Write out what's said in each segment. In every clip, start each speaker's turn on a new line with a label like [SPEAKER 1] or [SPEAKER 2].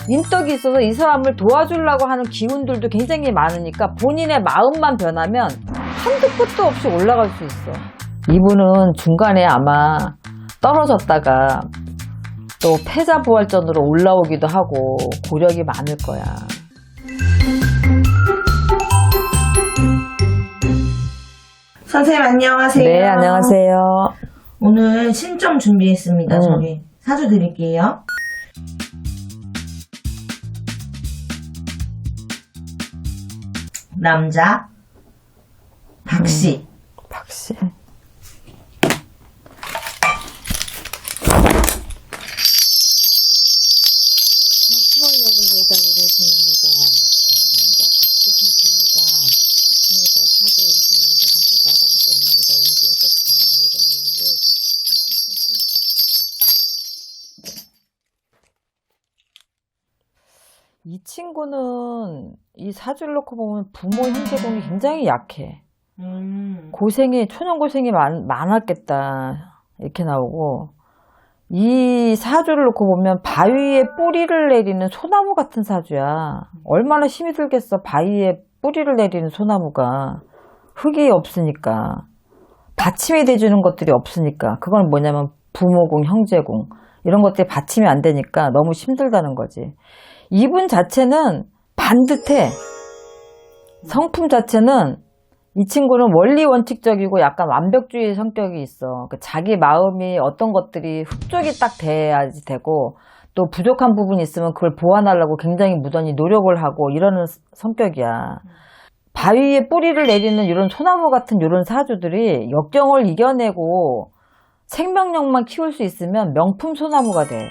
[SPEAKER 1] 인덕이 있어서 이 사람을 도와주려고 하는 기운들도 굉장히 많으니까 본인의 마음만 변하면 한도 끝도 없이 올라갈 수 있어. 이분은 중간에 아마 떨어졌다가 또 패자부활전으로 올라오기도 하고 고력이 많을 거야.
[SPEAKER 2] 선생님 안녕하세요.
[SPEAKER 1] 네, 안녕하세요.
[SPEAKER 2] 오늘 신점 준비했습니다. 저기 사주 드릴게요. 남자 박씨.
[SPEAKER 1] 박씨. 이 친구는 이 사주를 놓고 보면 부모 형제공이 굉장히 약해. 고생이, 초년고생이 많았겠다. 이렇게 나오고, 이 사주를 놓고 보면 바위에 뿌리를 내리는 소나무 같은 사주야. 얼마나 힘이 들겠어, 바위에 뿌리를 내리는 소나무가. 흙이 없으니까. 받침이 돼주는 것들이 없으니까. 그건 뭐냐면 부모공, 형제공. 이런 것들이 받침이 안 되니까 너무 힘들다는 거지. 이분 자체는 반듯해. 성품 자체는 이 친구는 원리 원칙적이고 약간 완벽주의 성격이 있어. 자기 마음이 어떤 것들이 흡족이 딱 돼야지 되고, 또 부족한 부분이 있으면 그걸 보완하려고 굉장히 무던히 노력을 하고 이러는 성격이야. 바위에 뿌리를 내리는 이런 소나무 같은 이런 사주들이 역경을 이겨내고 생명력만 키울 수 있으면 명품 소나무가 돼.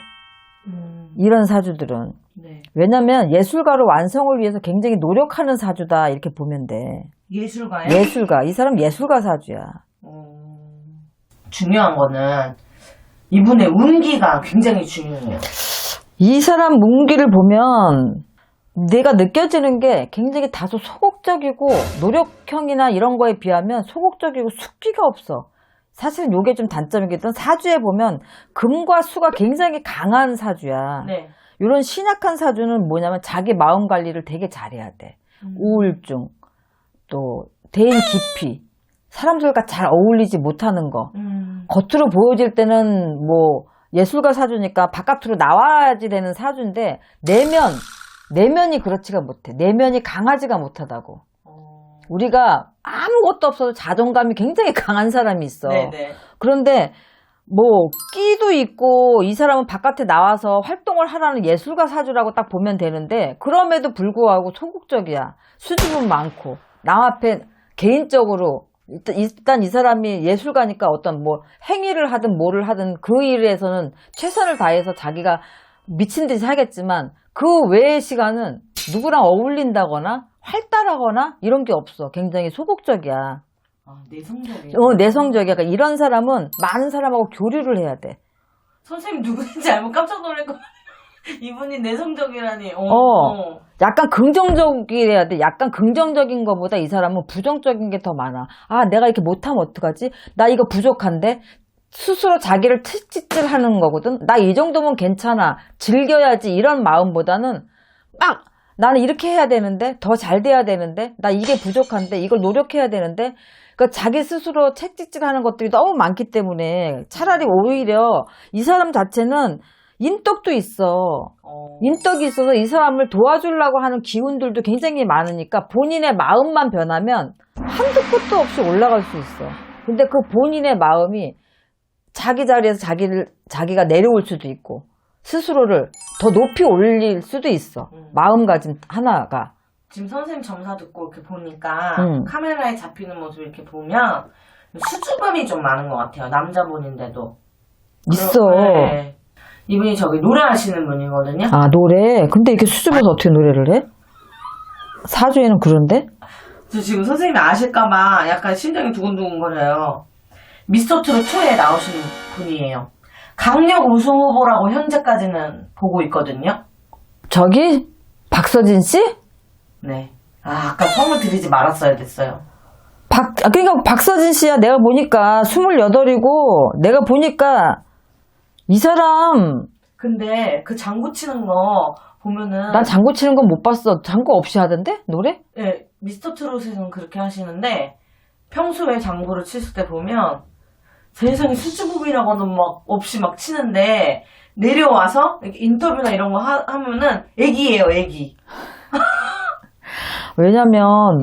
[SPEAKER 1] 이런 사주들은.
[SPEAKER 2] 네.
[SPEAKER 1] 왜냐면 예술가로 완성을 위해서 굉장히 노력하는 사주다 이렇게 보면 돼.
[SPEAKER 2] 예술가요?
[SPEAKER 1] 예술가. 이 사람 예술가 사주야.
[SPEAKER 2] 중요한 거는 이분의 운기가 굉장히 중요해요.
[SPEAKER 1] 이 사람 운기를 보면 내가 느껴지는 게 굉장히 다소 소극적이고 노력형이나 이런 거에 비하면 소극적이고 숙기가 없어. 사실은 이게 좀 단점이거든. 사주에 보면 금과 수가 굉장히 강한 사주야.
[SPEAKER 2] 네.
[SPEAKER 1] 이런 신약한 사주는 뭐냐면 자기 마음 관리를 되게 잘해야 돼. 우울증, 또 대인 기피, 사람들과 잘 어울리지 못하는 거. 겉으로 보여질 때는 뭐 예술가 사주니까 바깥으로 나와야지 되는 사주인데 내면이 그렇지가 못해. 내면이 강하지가 못하다고. 우리가 아무것도 없어도 자존감이 굉장히 강한 사람이 있어.
[SPEAKER 2] 네네.
[SPEAKER 1] 그런데 뭐 끼도 있고 이 사람은 바깥에 나와서 활동을 하라는 예술가 사주라고 딱 보면 되는데, 그럼에도 불구하고 소극적이야. 수줍음 많고 남 앞에 개인적으로 일단 이 사람이 예술가니까 어떤 뭐 행위를 하든 뭐를 하든 그 일에서는 최선을 다해서 자기가 미친 듯이 하겠지만 그 외의 시간은 누구랑 어울린다거나 활달하거나 이런 게 없어. 굉장히 소극적이야.
[SPEAKER 2] 내성적이에요.
[SPEAKER 1] 내성적이야. 그러니까 이런 사람은 많은 사람하고 교류를 해야 돼.
[SPEAKER 2] 선생님 누구인지 알면 깜짝 놀랄 것 같아요. 이분이 내성적이라니.
[SPEAKER 1] 약간 긍정적이어야 돼. 약간 긍정적인 것보다 이 사람은 부정적인 게 더 많아. 아, 내가 이렇게 못하면 어떡하지? 나 이거 부족한데? 스스로 자기를 채찍질하는 거거든. 나 이 정도면 괜찮아. 즐겨야지. 이런 마음보다는 막 나는 이렇게 해야 되는데, 더 잘 돼야 되는데, 나 이게 부족한데, 이걸 노력해야 되는데, 그러니까 자기 스스로 채찍질하는 것들이 너무 많기 때문에 차라리 오히려 이 사람 자체는 인덕도 있어. 인덕이 있어서 이 사람을 도와주려고 하는 기운들도 굉장히 많으니까 본인의 마음만 변하면 한도 끝도 없이 올라갈 수 있어. 근데 그 본인의 마음이 자기 자리에서 자기가 내려올 수도 있고 스스로를 더 높이 올릴 수도 있어. 마음가짐 하나가.
[SPEAKER 2] 지금 선생님 점사 듣고 이렇게 보니까 카메라에 잡히는 모습 이렇게 보면 수줍음이 좀 많은 것 같아요. 남자분인데도.
[SPEAKER 1] 있어.
[SPEAKER 2] 네. 이분이 저기 노래하시는 분이거든요.
[SPEAKER 1] 아, 노래? 근데 이렇게 수줍어서 어떻게 노래를 해? 사주에는 그런데?
[SPEAKER 2] 저 지금 선생님이 아실까봐 약간 심장이 두근두근거려요. 미스터트롯 2에 나오시는 분이에요. 강력 우승 후보라고 현재까지는 보고 있거든요.
[SPEAKER 1] 저기? 박서진 씨?
[SPEAKER 2] 네. 아까 성을 드리지 말았어야 됐어요.
[SPEAKER 1] 그러니까 박서진 씨야. 내가 보니까 28이고, 내가 보니까 이 사람.
[SPEAKER 2] 근데 그 장구 치는 거 보면은.
[SPEAKER 1] 난 장구 치는 건 못 봤어. 장구 없이 하던데? 노래?
[SPEAKER 2] 네, 미스터 트롯에서는 그렇게 하시는데, 평소에 장구를 쳤을 때 보면, 세상에 수줍음이라고는 막 없이 막 치는데, 내려와서 이렇게 인터뷰나 이런 거 하면은, 애기예요, 애기.
[SPEAKER 1] 왜냐면,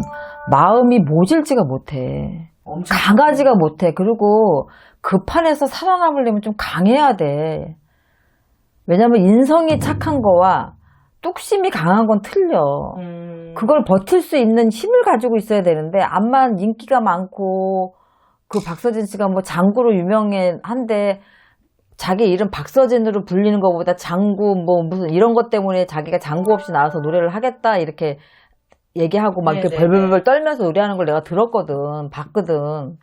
[SPEAKER 1] 마음이 모질지가 못해.
[SPEAKER 2] 엄청
[SPEAKER 1] 강하지가 못해. 그리고 그 판에서 살아남으려면 좀 강해야 돼. 왜냐면 인성이 착한 거와 뚝심이 강한 건 틀려. 그걸 버틸 수 있는 힘을 가지고 있어야 되는데, 암만 인기가 많고, 그 박서진 씨가 뭐 장구로 유명한데, 자기 이름 박서진으로 불리는 것보다 장구 뭐 무슨 이런 것 때문에 자기가 장구 없이 나와서 노래를 하겠다 이렇게 얘기하고 막 이렇게 벌벌벌 떨면서 노래하는 걸 내가 들었거든, 봤거든.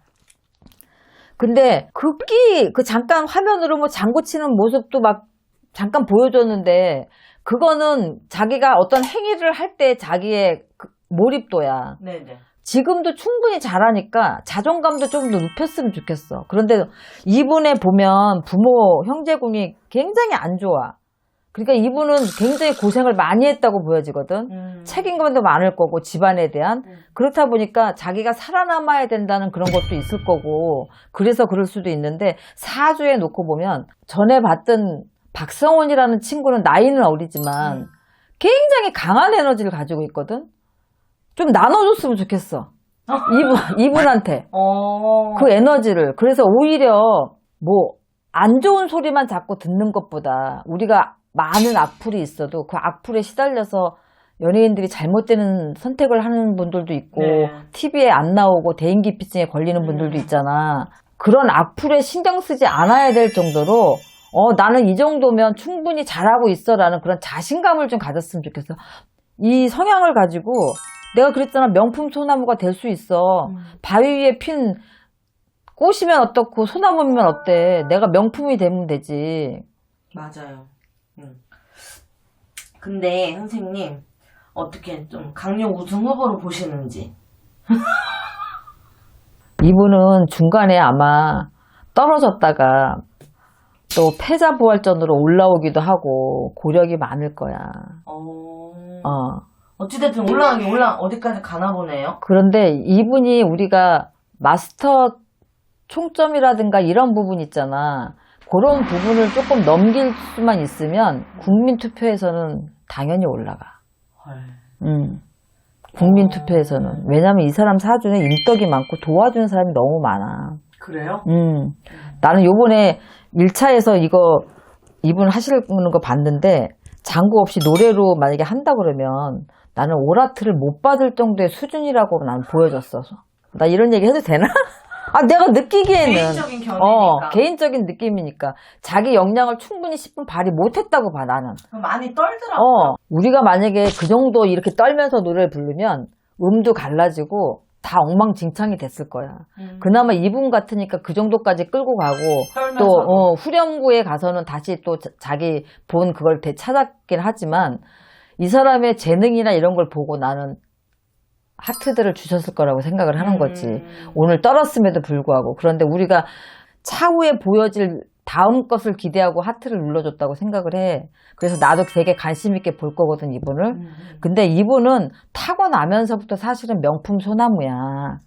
[SPEAKER 1] 근데 그 잠깐 화면으로 뭐 장구 치는 모습도 막 잠깐 보여줬는데, 그거는 자기가 어떤 행위를 할 때 자기의 그 몰입도야.
[SPEAKER 2] 네네.
[SPEAKER 1] 지금도 충분히 잘하니까 자존감도 좀 더 높였으면 좋겠어. 그런데 이분의 보면 부모 형제궁이 굉장히 안 좋아. 그러니까 이분은 굉장히 고생을 많이 했다고 보여지거든. 책임감도 많을 거고, 집안에 대한. 그렇다 보니까 자기가 살아남아야 된다는 그런 것도 있을 거고, 그래서 그럴 수도 있는데, 사주에 놓고 보면 전에 봤던 박성원이라는 친구는 나이는 어리지만 굉장히 강한 에너지를 가지고 있거든. 좀 나눠줬으면 좋겠어. 이분한테. 그 에너지를. 그래서 오히려 뭐 안 좋은 소리만 자꾸 듣는 것보다, 우리가 많은 악플이 있어도 그 악플에 시달려서 연예인들이 잘못되는 선택을 하는 분들도 있고,
[SPEAKER 2] 네.
[SPEAKER 1] TV에 안 나오고 대인기피증에 걸리는 분들도 있잖아. 그런 악플에 신경 쓰지 않아야 될 정도로, 나는 이 정도면 충분히 잘하고 있어라는 그런 자신감을 좀 가졌으면 좋겠어. 이 성향을 가지고 내가 그랬잖아, 명품 소나무가 될 수 있어. 바위 위에 핀 꽃이면 어떻고 소나무면 어때. 내가 명품이 되면 되지.
[SPEAKER 2] 맞아요. 근데 선생님, 어떻게 좀 강력 우승 후보로 보시는지.
[SPEAKER 1] 이분은 중간에 아마 떨어졌다가 또 패자부활전으로 올라오기도 하고 고력이 많을 거야.
[SPEAKER 2] 어찌됐든 어디까지 가나 보네요.
[SPEAKER 1] 그런데 이분이 우리가 마스터 총점이라든가 이런 부분 있잖아. 그런 부분을 조금 넘길 수만 있으면 국민투표에서는 당연히 올라가. 국민투표에서는. 왜냐면 이 사람 사주는 인덕이 많고 도와주는 사람이 너무 많아.
[SPEAKER 2] 그래요?
[SPEAKER 1] 나는 요번에 1차에서 이분 하시는 거 봤는데, 장구 없이 노래로 만약에 한다 그러면 나는 오라트를 못 받을 정도의 수준이라고 난 보여줬어. 나 이런 얘기 해도 되나? 내가 느끼기에는.
[SPEAKER 2] 개인적인 견해니까.
[SPEAKER 1] 개인적인 느낌이니까. 자기 역량을 충분히 10분 발휘 못했다고 봐, 나는.
[SPEAKER 2] 많이 떨더라고요.
[SPEAKER 1] 우리가 만약에 그 정도 이렇게 떨면서 노래를 부르면 음도 갈라지고 다 엉망진창이 됐을 거야. 그나마 이분 같으니까 그 정도까지 끌고 가고, 또 후렴구에 가서는 다시 또 자기 본 그걸 되찾았긴 하지만, 이 사람의 재능이나 이런 걸 보고 나는 하트들을 주셨을 거라고 생각을 하는 거지. 오늘 떨었음에도 불구하고. 그런데 우리가 차후에 보여질 다음 것을 기대하고 하트를 눌러줬다고 생각을 해. 그래서 나도 되게 관심 있게 볼 거거든, 이분을. 근데 이분은 타고나면서부터 사실은 명품 소나무야.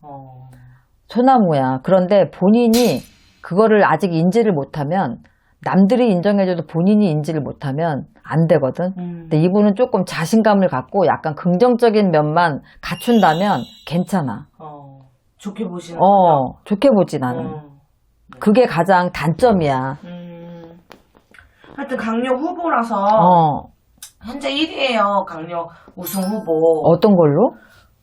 [SPEAKER 1] 소나무야. 그런데 본인이 그거를 아직 인지를 못하면, 남들이 인정해줘도 본인이 인지를 못하면 안 되거든. 근데 이분은 조금 자신감을 갖고 약간 긍정적인 면만 갖춘다면 괜찮아.
[SPEAKER 2] 좋게 보시는 거죠?
[SPEAKER 1] 좋게 보지, 나는. 그게 가장 단점이야.
[SPEAKER 2] 하여튼 강력 후보라서 현재 1위에요. 강력 우승 후보.
[SPEAKER 1] 어떤 걸로?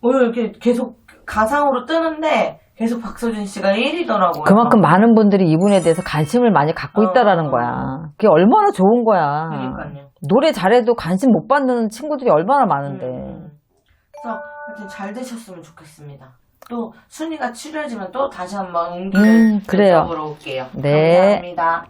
[SPEAKER 2] 오늘 이렇게 계속 가상으로 뜨는데 계속 박서진 씨가 1위더라고요.
[SPEAKER 1] 그만큼 많은 분들이 이분에 대해서 관심을 많이 갖고 있다라는 거야. 그게 얼마나 좋은 거야.
[SPEAKER 2] 그러니까요.
[SPEAKER 1] 노래 잘해도 관심 못 받는 친구들이 얼마나 많은데.
[SPEAKER 2] 그래서 하여튼 잘 되셨으면 좋겠습니다. 또 순위가 치러지면 또 다시 한번 옮기는
[SPEAKER 1] 그래요.
[SPEAKER 2] 여쭤보러 올게요.
[SPEAKER 1] 네.
[SPEAKER 2] 감사합니다.